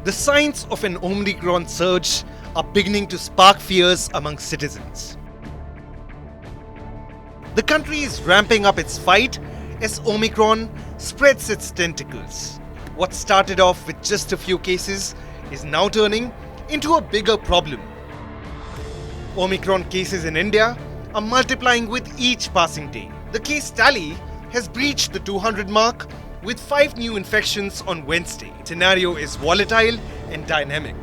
The signs of an Omicron surge are beginning to spark fears among citizens. The country is ramping up its fight as Omicron spreads its tentacles. What started off with just a few cases is now turning into a bigger problem. Omicron cases in India are multiplying with each passing day. The case tally has breached the 200 mark with 5 new infections on Wednesday. The scenario is volatile and dynamic.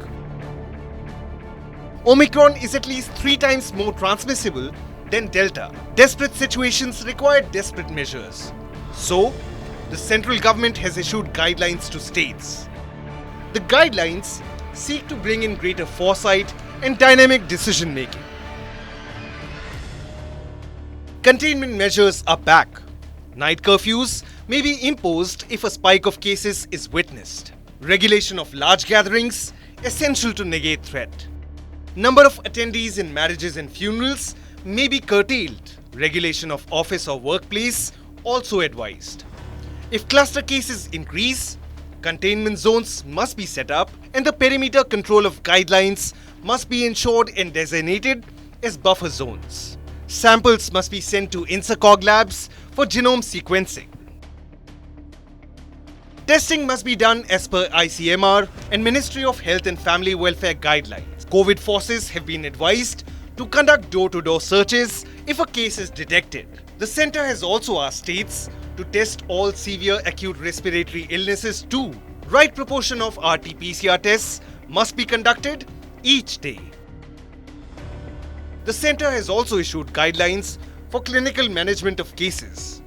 Omicron is at least 3 times more transmissible than Delta. Desperate situations require desperate measures. So, the central government has issued guidelines to states. The guidelines seek to bring in greater foresight and dynamic decision making. Containment measures are back. Night curfews may be imposed if a spike of cases is witnessed. Regulation of large gatherings essential to negate threat. Number of attendees in marriages and funerals may be curtailed. Regulation of office or workplace also advised. If cluster cases increase, containment zones must be set up and the perimeter control of guidelines must be ensured and designated as buffer zones. Samples must be sent to INSACOG labs for genome sequencing. Testing must be done as per ICMR and Ministry of Health and Family Welfare guidelines. COVID forces have been advised to conduct door-to-door searches if a case is detected. The centre has also asked states to test all severe acute respiratory illnesses too. Right proportion of RT-PCR tests must be conducted each day. The centre has also issued guidelines for clinical management of cases.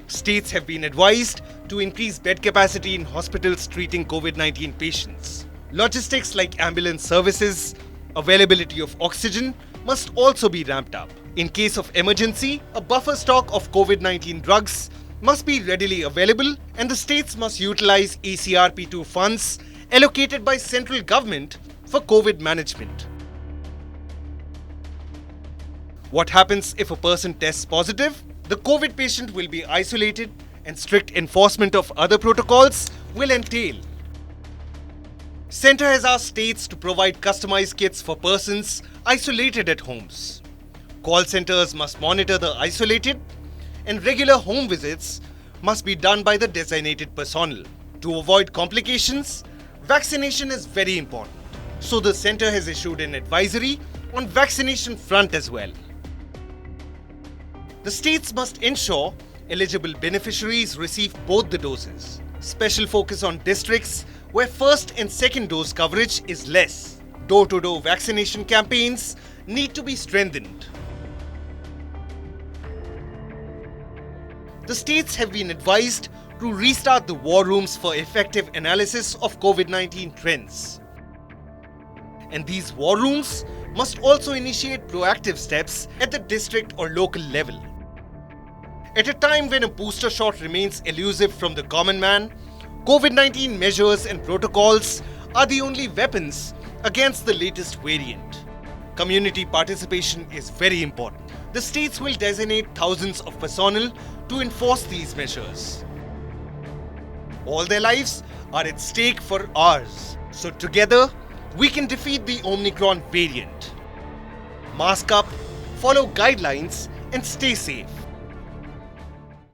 States have been advised to increase bed capacity in hospitals treating COVID-19 patients. Logistics like ambulance services, availability of oxygen must also be ramped up. In case of emergency, a buffer stock of COVID-19 drugs must be readily available and the states must utilize ACRP2 funds allocated by central government for COVID management. What happens if a person tests positive? The COVID patient will be isolated and strict enforcement of other protocols will entail. Centre has asked states to provide customized kits for persons isolated at homes. Call centers must monitor the isolated and regular home visits must be done by the designated personnel. To avoid complications, vaccination is very important. So the centre has issued an advisory on vaccination front as well. The states must ensure eligible beneficiaries receive both the doses. Special focus on districts where first and second dose coverage is less. Door-to-door vaccination campaigns need to be strengthened. The states have been advised to restart the war rooms for effective analysis of COVID-19 trends. And these war rooms must also initiate proactive steps at the district or local level. At a time when a booster shot remains elusive from the common man, COVID-19 measures and protocols are the only weapons against the latest variant. Community participation is very important. The states will designate thousands of personnel to enforce these measures. All their lives are at stake for ours. So together, we can defeat the Omicron variant. Mask up, follow guidelines, and stay safe.